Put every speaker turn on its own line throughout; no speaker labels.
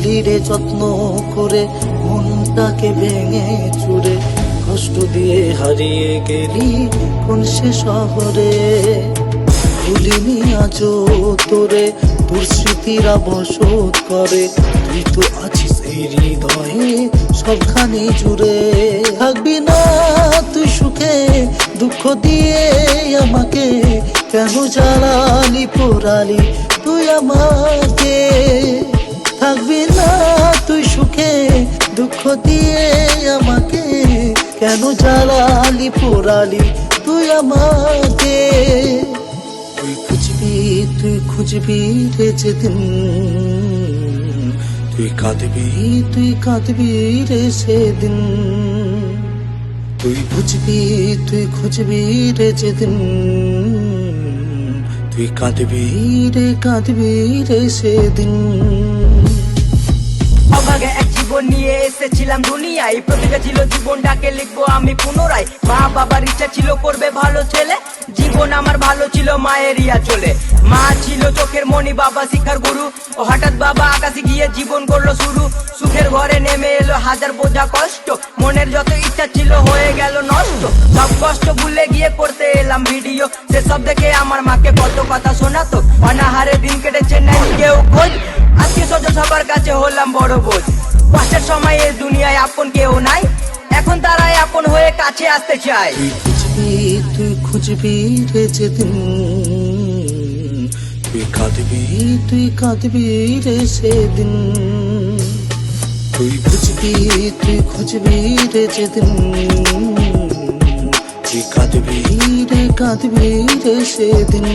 রাখলি রে যত্ন করে, মনটাকে ভেঙে চুরে কষ্ট দিয়ে হারিয়ে গেলি কোন সে শহরে। ভুলিনি আজও তোরে, তোর স্মৃতিরা বসত করে, তুই তো আছিস এই হৃদয়ে সবখানে জুড়ে। থাকবি না তুই সুখে, দুঃখ দিয়ে আমাকে কেন জ্বালালি পোড়ালি তুই আমাকে। থাকবি না তুই সুখে, দুঃখ দিয়ে আমাকে কেন জ্বালালি পোড়ালি তুই আমাকে। তুই খুঁজবি রে যেদিন, তুই কাঁদবি রে সেদিন। তুই খুঁজবি রে যেদিন, তুই কাঁদবি রে সেদিন।
অভাগে এক জীবন নিয়ে এসেছিলাম দুনিয়ায়, প্রতিটা ছিল জীবনটাকে লিখবো আমি পুনরায়। মা বাবার ইচ্ছা ছিল করবে ভালো ছেলে, জীবন আমার ভালো ছিল মায়ের ইয়া চলে। মা ছিল চোখের মণি, বাবা শিক্ষার গুরু, ও হঠাৎ বাবা আকাশে গিয়ে জীবন করলো শুরু। সুখের ঘরে নেমে এলো হাজার বোঝা কষ্ট, মনের যত ইচ্ছা ছিল হয়ে গেল নষ্ট। সব কষ্ট ভুলে গিয়ে করতে এলাম ভিডিও, সেসব দেখে আমার মাকে কত কথা শোনাতো। অনাহারে দিন কেটেছে নাই কেউ খোঁজ, আজকে সোজা সবার কাছে হলাম বড় বোঝ। কষ্টের সময় এই দুনিয়ায় আপন কেউ নাই, এখন তারাই আপন হয়ে কাছে আসতে চায়।
তুই খুঁজবি রে যেদিন, তুই কাঁদবি রে সেদিন। তুই খুঁজবি রে যেদিন, তুই কাঁদবি রে সেদিন।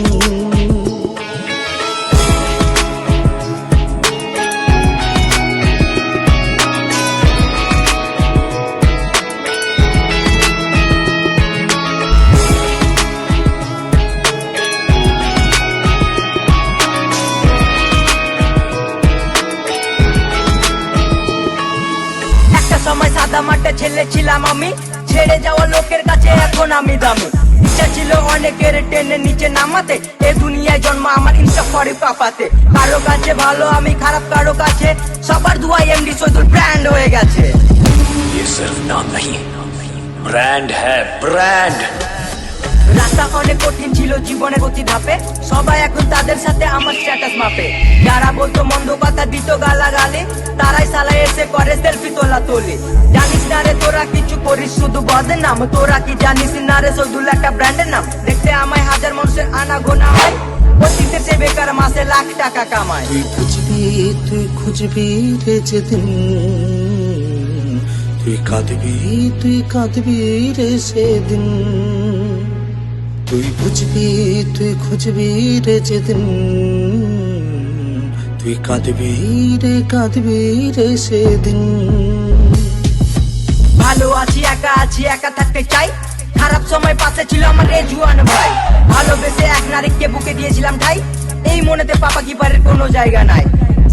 সময় সাদা মাঠে ছেলে ছিলাম আমি, ছেড়ে যাওয়া লোকের কাছে এখন আমি দামি। ইচ্ছা ছিল অনেকের টেনে নিচে নামাতে, এ দুনিয়ায় জন্ম আমার ইনস্টা করে পাপাতে। কারো কাছে ভালো আমি খারাপ, কারো কাছে সবার দুয়াই এমডি সৈদুল ব্র্যান্ড হয়ে গেছে।
ये सिर्फ नाम नहीं, ब्रांड है ब्रांड।
রাস্তা অনেক কঠিন ছিল জীবনের প্রতি ধাপে, সবাই এখন তাদের সাথে আমার স্ট্যাটাস মাপে। যারা বলতো মন্দ কথা দিত গালাগালি, তারাই সালা এসে করে সেলফি তোলা তোলি। জানিস না রে তোরা কিছু করিস শুধু বদনাম, তোরা কি জানিস না রে সৈদুল একটা ব্র্যান্ডের নাম। দেখতে আমায় হাজার মানুষের আনা গোনা হয়, অতীতের সে বেকার মাসে লাখ টাকা কামায়।
তুই খুঁজবি রে যেদিন, তুই কাঁদবি রে সেদিন। তুই খুঁজবি রে যেদিন, তুই কাঁদবি রে সেদিন।
ভালো আছি একা থাকতে চাই, খারাপ সময় পাশে ছিল আমার এই জুয়ান ভাই। ভালোবেসে এক নারীকে বুকে দিয়েছিলাম ঠাই, এই মনেতে পাপা কিপারের কোনো জায়গা নাই।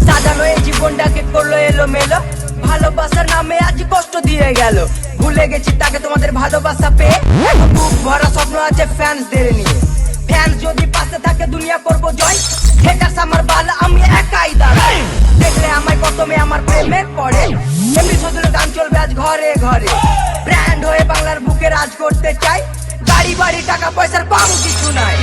সাজানো এই জীবনটাকে করলো এলো মেলো, ভালোবাসার নামে আজ কষ্ট দিয়ে গেল। ভুলে গেছি তাকে তোমাদের ভালোবাসা পেয়ে, এখন বুক ভরা স্বপ্ন আছে ফ্যান্সদের নিয়ে। ফ্যান্স যদি পাশে থাকে দুনিয়া করবো জয়, হেটার্স আমার বালা আমি একাই দাঁড়াই। দেখলে আমায় প্রথমে আমার প্রেমে পড়ে, এমনি সজলের গান চলবে আজ ঘরে ঘরে। ব্র্যান্ড হয়ে বাংলার বুকে রাজ করতে চাই, গাড়ি বাড়ি টাকা পয়সার কম কিছু নাই।